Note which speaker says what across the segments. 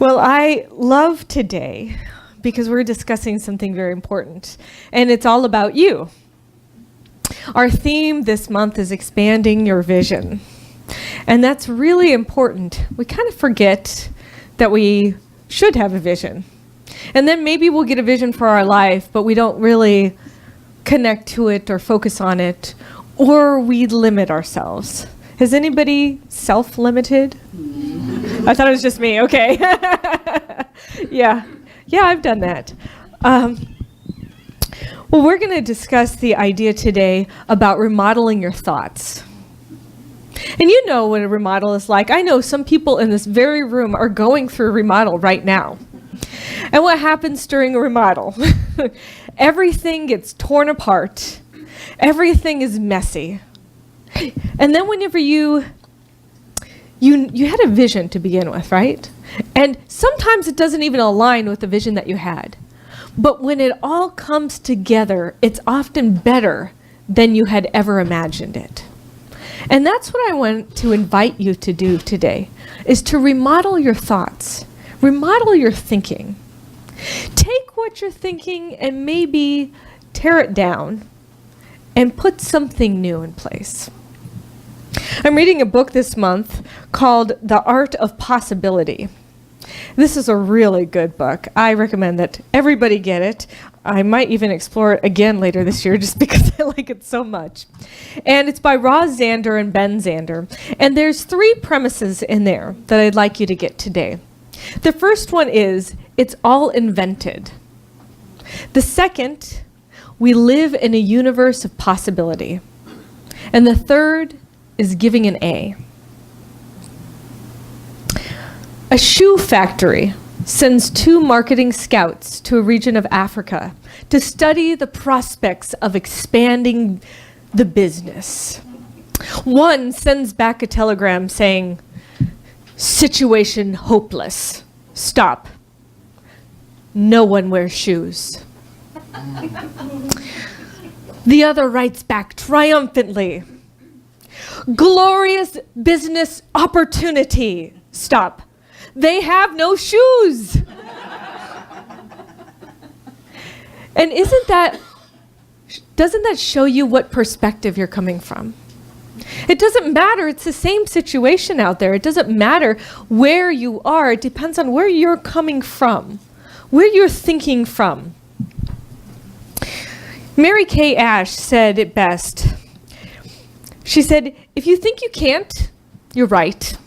Speaker 1: Well, I love today because we're discussing something very important, and it's all about you. Our theme this month is expanding your vision, and that's really important. We kind of forget that we should have a vision, and then maybe we'll get a vision for our life, but we don't really connect to it or focus on it, or we limit ourselves. Has anybody self-limited? I thought it was just me. Okay. Yeah, I've done that. Well, we're going to discuss the idea today about remodeling your thoughts. And you know what a remodel is like. I know some people in this very room are going through a remodel right now. And what happens during a remodel? Everything gets torn apart. Everything is messy. And then whenever you had a vision to begin with, right? And sometimes it doesn't even align with the vision that you had. But when it all comes together, it's often better than you had ever imagined it. And that's what I want to invite you to do today, is to remodel your thoughts, remodel your thinking. Take what you're thinking and maybe tear it down and put something new in place. I'm reading a book this month called The Art of Possibility. This is a really good book. I recommend that everybody get it. I might even explore it again later this year just because I like it so much. And it's by Roz Zander and Ben Zander. And there's 3 premises in there that I'd like you to get today. The first one is, it's all invented. The second, we live in a universe of possibility. And the third is giving an A. A shoe factory sends 2 marketing scouts to a region of Africa to study the prospects of expanding the business. One sends back a telegram saying, "Situation hopeless. Stop. No one wears shoes." The other writes back triumphantly, "Glorious business opportunity. Stop. They have no shoes." And doesn't that show you what perspective you're coming from? It doesn't matter. It's the same situation out there. It doesn't matter where you are. It depends on where you're coming from, where you're thinking from. Mary Kay Ash said it best. She said, "If you think you can't, you're right."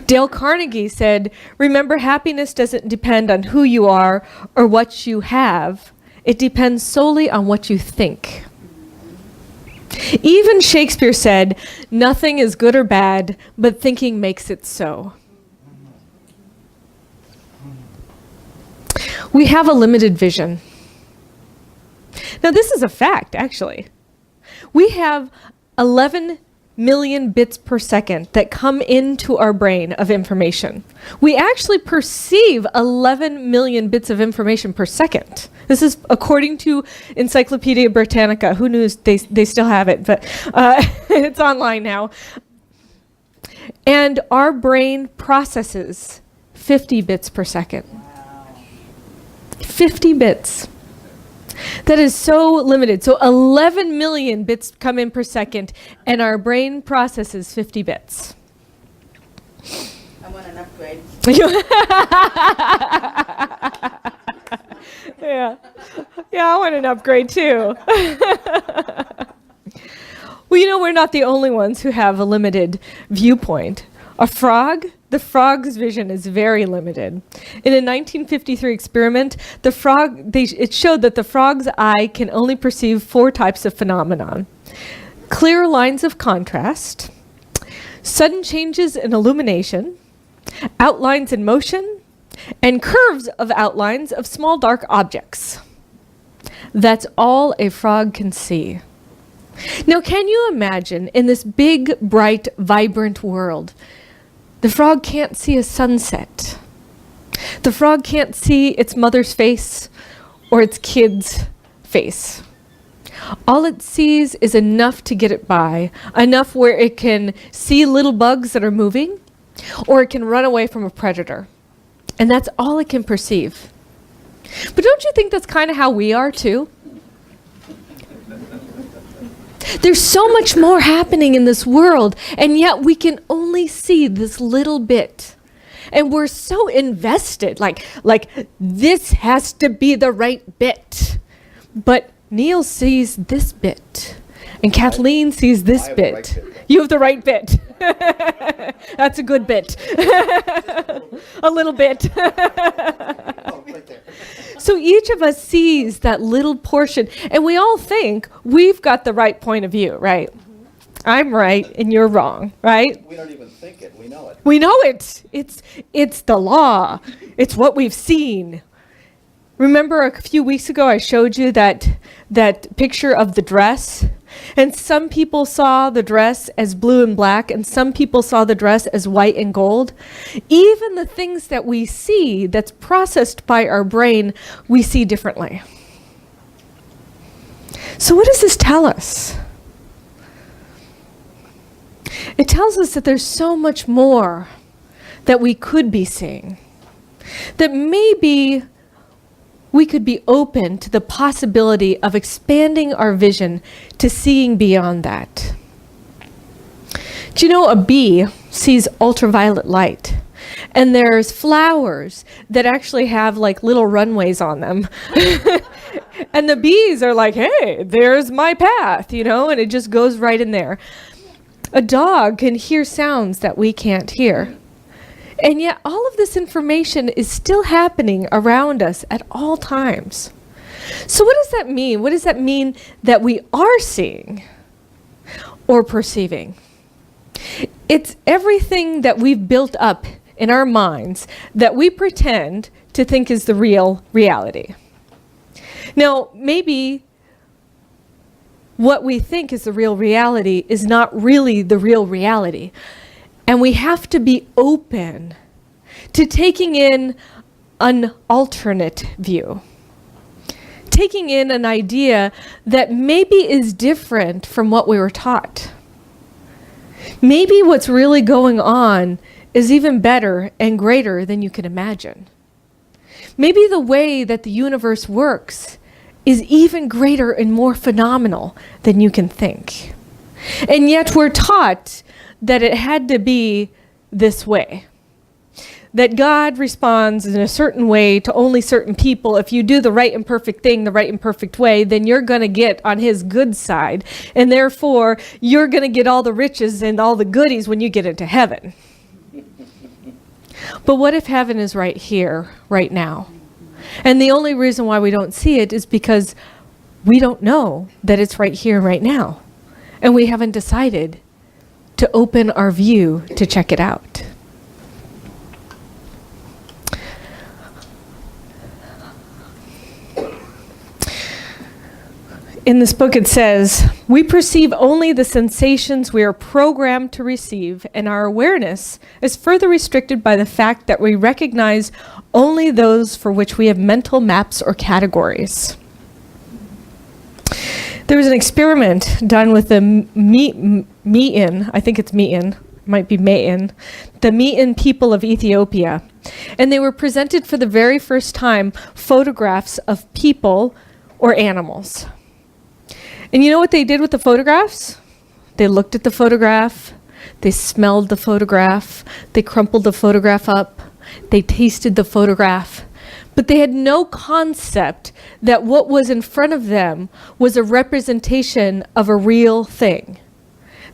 Speaker 1: Dale Carnegie said, "Remember, happiness doesn't depend on who you are or what you have. It depends solely on what you think." Even Shakespeare said, "Nothing is good or bad, but thinking makes it so." We have a limited vision. Now, this is a fact, actually. We have 11 million bits per second that come into our brain of information. We actually perceive 11 million bits of information per second. This is according to Encyclopedia Britannica. Who knew they still have it, but it's online now. And our brain processes 50 bits per second. 50 bits. That is so limited. So 11 million bits come in per second, and our brain processes 50 bits.
Speaker 2: I want an upgrade.
Speaker 1: Yeah, I want an upgrade too. Well, you know, we're not the only ones who have a limited viewpoint. A frog, the frog's vision is very limited. In a 1953 experiment, it showed that the frog's eye can only perceive 4 types of phenomenon: clear lines of contrast, sudden changes in illumination, outlines in motion, and curves of outlines of small dark objects. That's all a frog can see. Now, can you imagine in this big, bright, vibrant world, the frog can't see a sunset. The frog can't see its mother's face or its kid's face. All it sees is enough to get it by, enough where it can see little bugs that are moving, or it can run away from a predator. And that's all it can perceive. But don't you think that's kind of how we are too? There's so much more happening in this world, and yet we can only see this little bit. And we're so invested, like this has to be the right bit. But Neil sees this bit, and Kathleen sees this bit.
Speaker 3: Right bit.
Speaker 1: You have the right bit. That's a good bit. A little bit.
Speaker 3: Oh, right there.
Speaker 1: So each of us sees that little portion, and we all think we've got the right point of view, right? I'm right and you're wrong, right?
Speaker 3: We don't even think it, we know it.
Speaker 1: We know it. It's the law. It's what we've seen. Remember a few weeks ago I showed you that picture of the dress? And some people saw the dress as blue and black, and some people saw the dress as white and gold. Even the things that we see that's processed by our brain, we see differently. So what does this tell us? It tells us that there's so much more that we could be seeing. That maybe we could be open to the possibility of expanding our vision to seeing beyond that. Do you know a bee sees ultraviolet light? And there's flowers that actually have like little runways on them. And the bees are like, hey, there's my path, and it just goes right in there. A dog can hear sounds that we can't hear. And yet all of this information is still happening around us at all times. So what does that mean? What does that mean that we are seeing or perceiving? It's everything that we've built up in our minds that we pretend to think is the real reality. Now, maybe what we think is the real reality is not really the real reality. And we have to be open to taking in an alternate view. Taking in an idea that maybe is different from what we were taught. Maybe what's really going on is even better and greater than you can imagine. Maybe the way that the universe works is even greater and more phenomenal than you can think. And yet we're taught that it had to be this way. That God responds in a certain way to only certain people. If you do the right and perfect thing the right and perfect way, then you're going to get on his good side. And therefore, you're going to get all the riches and all the goodies when you get into heaven. But what if heaven is right here, right now? And the only reason why we don't see it is because we don't know that it's right here, right now. And we haven't decided to open our view to check it out. In this book it says, we perceive only the sensations we are programmed to receive, and our awareness is further restricted by the fact that we recognize only those for which we have mental maps or categories. There was an experiment done with the Me'in, I think it's Me'in, might be Ma'in, the Me'in people of Ethiopia. And they were presented for the very first time photographs of people or animals. And you know what they did with the photographs? They looked at the photograph, they smelled the photograph, they crumpled the photograph up, they tasted the photograph, but they had no concept that what was in front of them was a representation of a real thing.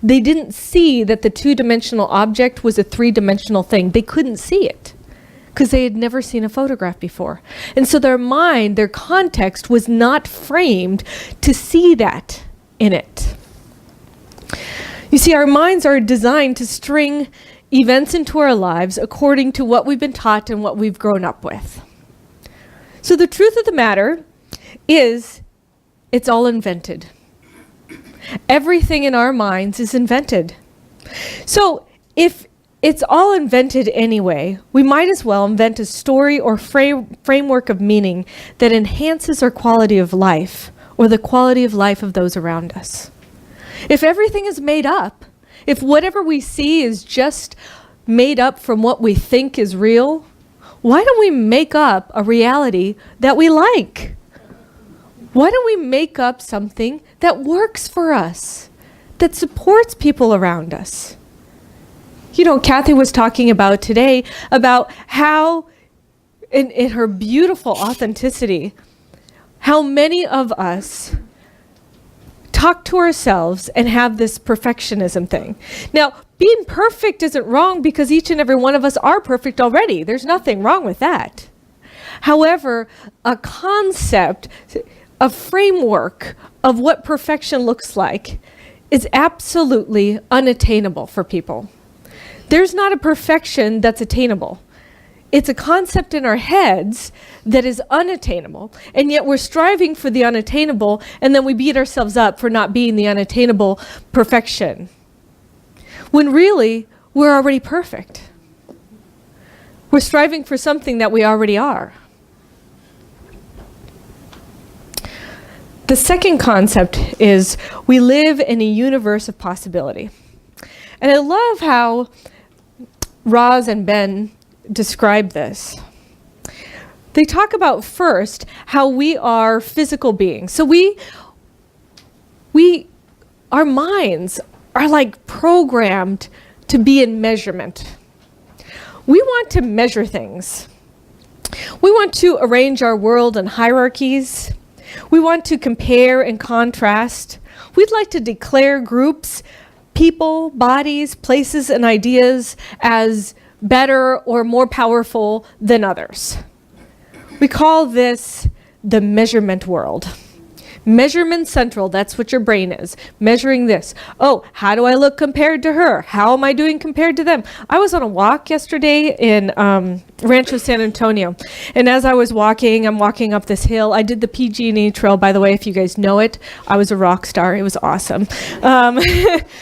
Speaker 1: They didn't see that the two-dimensional object was a three-dimensional thing. They couldn't see it because they had never seen a photograph before. And so their mind, their context was not framed to see that in it. You see, our minds are designed to string events into our lives according to what we've been taught and what we've grown up with. So the truth of the matter is, it's all invented. Everything in our minds is invented. So if it's all invented anyway, we might as well invent a story or framework of meaning that enhances our quality of life or the quality of life of those around us. If everything is made up, if whatever we see is just made up from what we think is real, why don't we make up a reality that we like? Why don't we make up something that works for us, that supports people around us? You know, Kathy was talking about today about how, in her beautiful authenticity, how many of us talk to ourselves and have this perfectionism thing. Now, being perfect isn't wrong because each and every one of us are perfect already. There's nothing wrong with that. However, a concept, a framework of what perfection looks like is absolutely unattainable for people. There's not a perfection that's attainable. It's a concept in our heads that is unattainable, and yet we're striving for the unattainable, and then we beat ourselves up for not being the unattainable perfection. When really, we're already perfect. We're striving for something that we already are. The second concept is we live in a universe of possibility. And I love how Roz and Ben describe this. They talk about first how we are physical beings. So our minds are like programmed to be in measurement. We want to measure things. We want to arrange our world in hierarchies. We want to compare and contrast. We'd like to declare groups, people, bodies, places, and ideas as better or more powerful than others. We call this the measurement world. Measurement central, that's what your brain is. Measuring this. Oh, how do I look compared to her? How am I doing compared to them? I was on a walk yesterday in Rancho San Antonio. And as I was walking, I'm walking up this hill. I did the PG&E trail, by the way, if you guys know it. I was a rock star. It was awesome.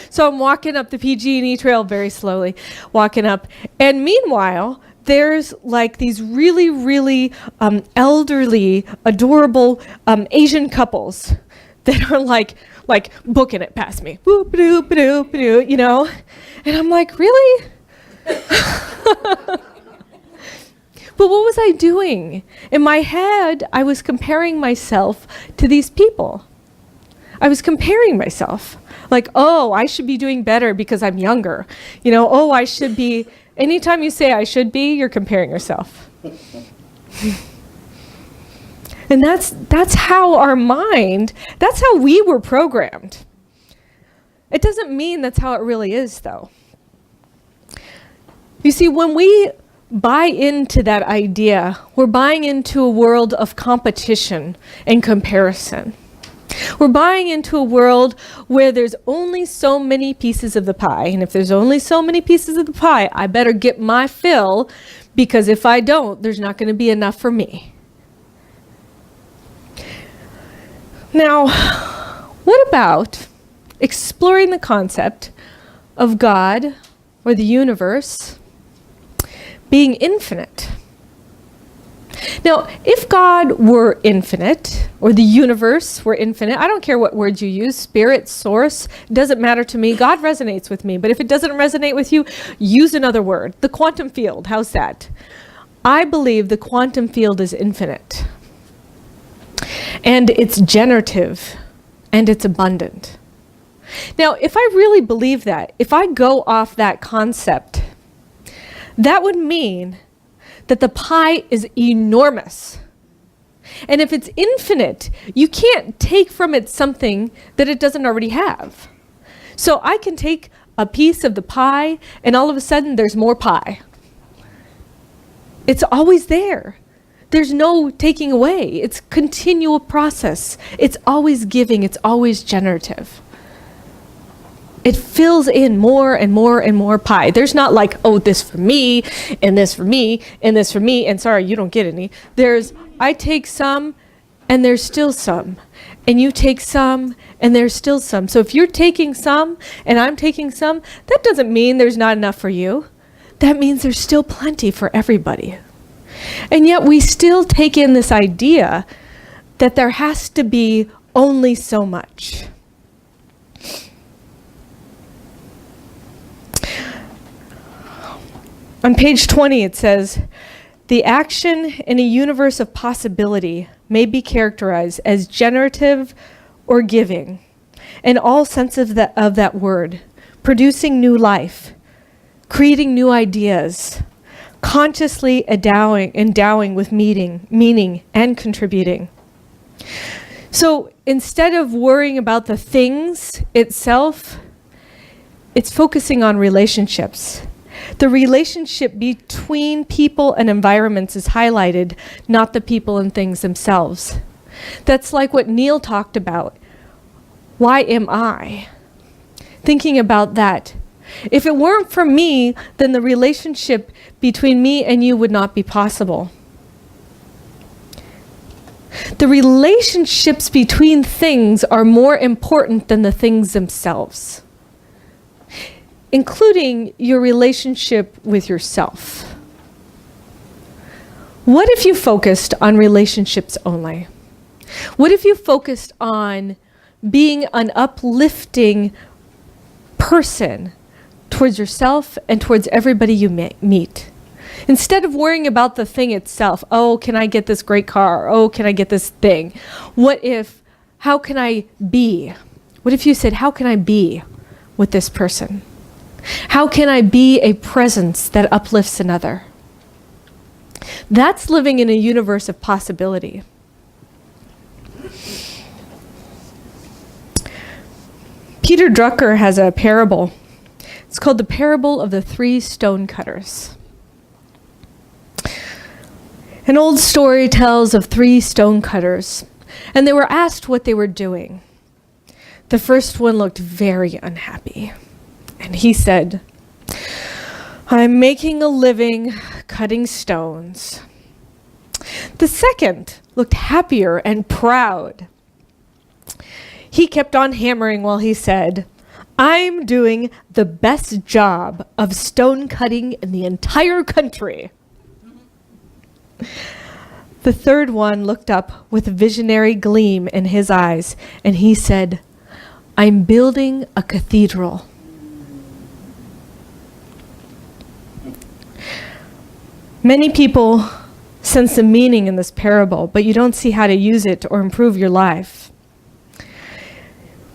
Speaker 1: So I'm walking up the PG&E trail very slowly, walking up. And meanwhile, there's like these really, really elderly, adorable Asian couples that are like booking it past me. Boop, boop, boop, boop, you know? And I'm like, really? But what was I doing? In my head, I was comparing myself to these people. I was comparing myself. Like, oh, I should be doing better because I'm younger. You know, oh, I should be. Anytime you say I should be, you're comparing yourself. And that's how our mind, that's how we were programmed. It doesn't mean that's how it really is, though. You see, when we buy into that idea, we're buying into a world of competition and comparison. We're buying into a world where there's only so many pieces of the pie. And if there's only so many pieces of the pie, I better get my fill, because if I don't, there's not going to be enough for me. Now, what about exploring the concept of God or the universe being infinite? Now, if God were infinite, or the universe were infinite, I don't care what words you use, spirit, source, doesn't matter to me. God resonates with me. But if it doesn't resonate with you, use another word. The quantum field, how's that? I believe the quantum field is infinite. And it's generative, and it's abundant. Now, if I really believe that, if I go off that concept, that would mean that the pie is enormous. And if it's infinite, you can't take from it something that it doesn't already have. So I can take a piece of the pie, and all of a sudden there's more pie. It's always there. There's no taking away. It's continual process. It's always giving. It's always generative. It fills in more and more and more pie. There's not like, oh, this for me, and this for me, and this for me, and sorry, you don't get any. There's, I take some, and there's still some. And you take some, and there's still some. So if you're taking some, and I'm taking some, that doesn't mean there's not enough for you. That means there's still plenty for everybody. And yet we still take in this idea that there has to be only so much. On page 20, it says, the action in a universe of possibility may be characterized as generative or giving, in all sense of that word, producing new life, creating new ideas, consciously endowing with meaning and contributing. So instead of worrying about the things itself, it's focusing on relationships. The relationship between people and environments is highlighted, not the people and things themselves. That's like what Neil talked about. Why am I? Thinking about that. If it weren't for me, then the relationship between me and you would not be possible. The relationships between things are more important than the things themselves, including your relationship with yourself. What if you focused on relationships only? What if you focused on being an uplifting person towards yourself and towards everybody you meet? Instead of worrying about the thing itself, oh, can I get this great car? Oh, can I get this thing? How can I be? What if you said, how can I be with this person? How can I be a presence that uplifts another? That's living in a universe of possibility. Peter Drucker has a parable. It's called the parable of the 3 stonecutters. An old story tells of 3 stonecutters, and they were asked what they were doing. The first one looked very unhappy, and he said, I'm making a living cutting stones. The second looked happier and proud. He kept on hammering while he said, I'm doing the best job of stone cutting in the entire country. The third one looked up with a visionary gleam in his eyes, and he said, I'm building a cathedral. Many people sense the meaning in this parable, but you don't see how to use it or improve your life.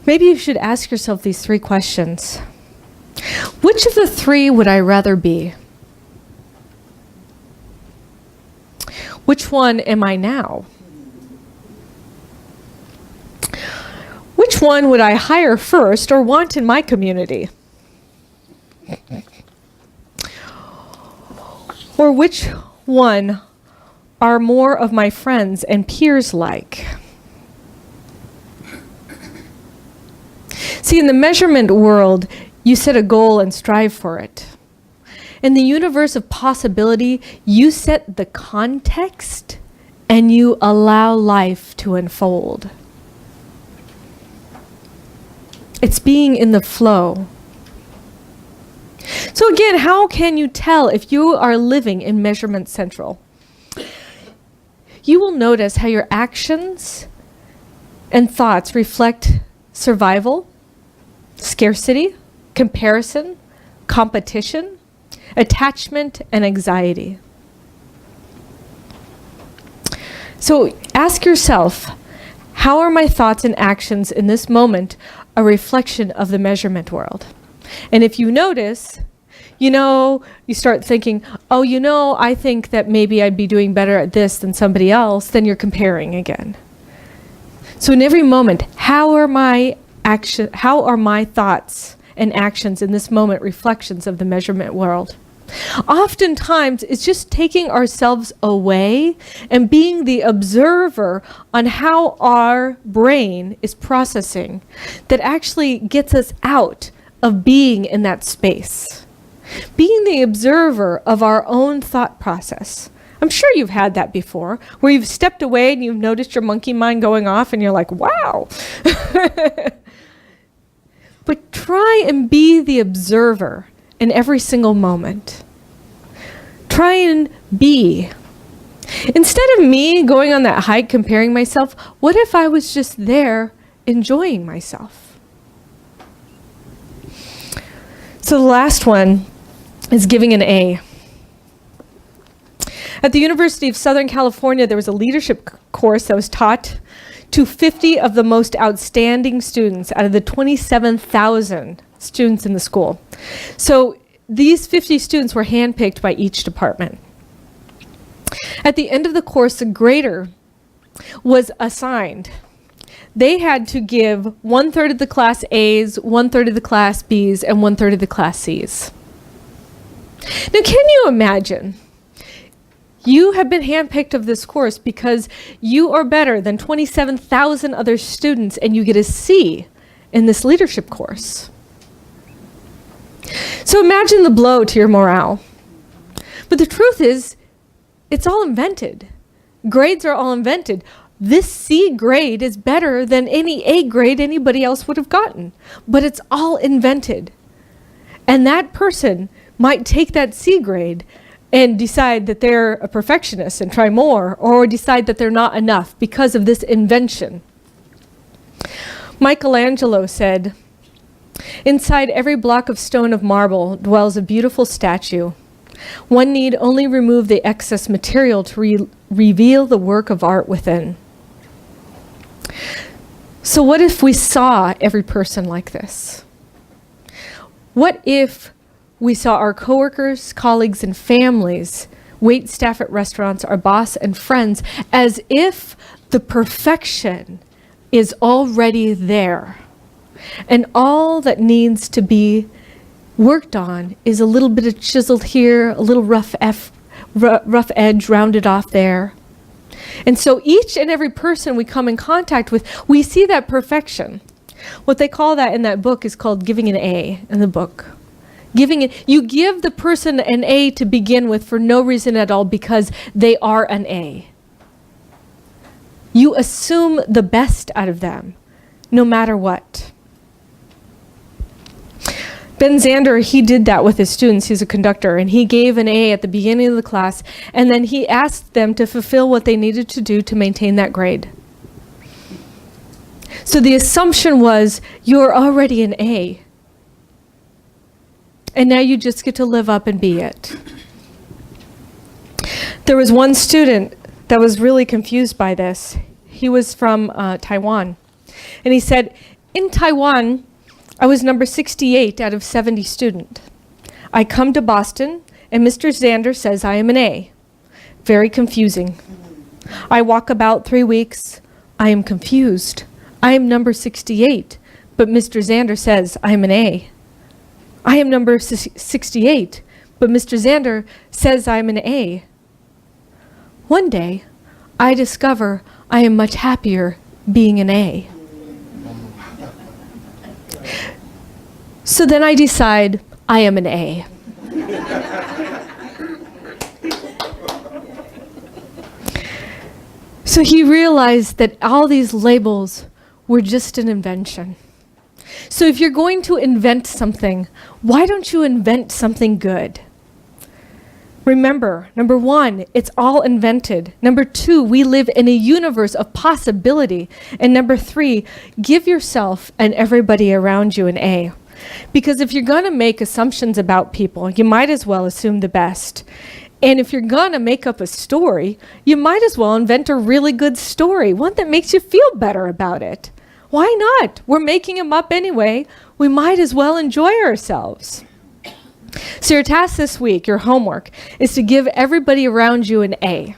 Speaker 1: Maybe you should ask yourself these 3 questions. Which of the 3 would I rather be? Which one am I now? Which one would I hire first or want in my community? Or which one are more of my friends and peers like? See, in the measurement world, you set a goal and strive for it. In the universe of possibility, you set the context and you allow life to unfold. It's being in the flow. So again, how can you tell if you are living in Measurement Central? You will notice how your actions and thoughts reflect survival, scarcity, comparison, competition, attachment, and anxiety. So ask yourself, how are my thoughts and actions in this moment a reflection of the measurement world? And if you notice, you start thinking, I think that maybe I'd be doing better at this than somebody else, then you're comparing again. So in every moment, how are my thoughts and actions in this moment reflections of the measurement world? Oftentimes, it's just taking ourselves away and being the observer on how our brain is processing that actually gets us out of being in that space. Being the observer of our own thought process. I'm sure you've had that before, where you've stepped away and you've noticed your monkey mind going off and you're like, wow. But try and be the observer in every single moment. Try and be. Instead of me going on that hike comparing myself, what if I was just there enjoying myself? So the last one is giving an A. At the University of Southern California, there was a leadership course that was taught to 50 of the most outstanding students out of the 27,000 students in the school. So these 50 students were handpicked by each department. At the end of the course, a grader was assigned. They had to give 1/3 of the class A's, 1/3 of the class B's, and 1/3 of the class C's. Now, can you imagine? You have been handpicked of this course because you are better than 27,000 other students, and you get a C in this leadership course. So imagine the blow to your morale. But the truth is, it's all invented. Grades are all invented. This C grade is better than any A grade anybody else would have gotten, but it's all invented. And that person might take that C grade and decide that they're a perfectionist and try more, or decide that they're not enough because of this invention. Michelangelo said, "Inside every block of stone of marble dwells a beautiful statue. One need only remove the excess material to reveal the work of art within." So what if we saw every person like this? What if we saw our coworkers, colleagues, and families, wait staff at restaurants, our boss and friends, as if the perfection is already there, and all that needs to be worked on is a little bit of chiseled here, a little rough edge rounded off there. And so each and every person we come in contact with, we see that perfection. What they call that in that book is called giving an A in the book. You give the person an A to begin with for no reason at all, because they are an A. You assume the best out of them, no matter what. Ben Zander, he did that with his students. He's a conductor, and he gave an A at the beginning of the class, and then he asked them to fulfill what they needed to do to maintain that grade. So the assumption was, you're already an A, and now you just get to live up and be it. There was one student that was really confused by this. He was from Taiwan, and he said, "In Taiwan, I was number 68 out of 70 student. I come to Boston, and Mr. Zander says I am an A. Very confusing. I walk about 3 weeks. I am confused. I am number 68, but Mr. Zander says I am an A. I am number 68, but Mr. Zander says I'm an A. One day, I discover I am much happier being an A. So then I decide I am an A." So he realized that all these labels were just an invention. So if you're going to invent something, why don't you invent something good? Remember, number one, it's all invented. Number two, we live in a universe of possibility. And number three, give yourself and everybody around you an A. Because if you're going to make assumptions about people, you might as well assume the best. And if you're going to make up a story, you might as well invent a really good story, one that makes you feel better about it. Why not? We're making them up anyway. We might as well enjoy ourselves. So your task this week, your homework, is to give everybody around you an A.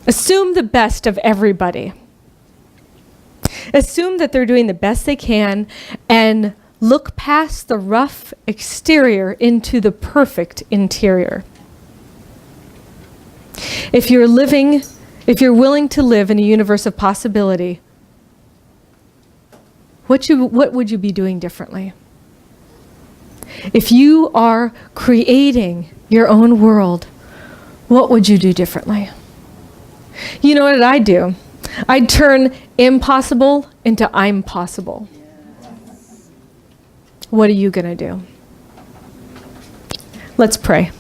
Speaker 1: Assume the best of everybody. Assume that they're doing the best they can, and look past the rough exterior into the perfect interior. If you're willing to live in a universe of possibility, what would you be doing differently? If you are creating your own world, what would you do differently? You know what I'd do? I'd turn impossible into I'm possible. What are you going to do? Let's pray.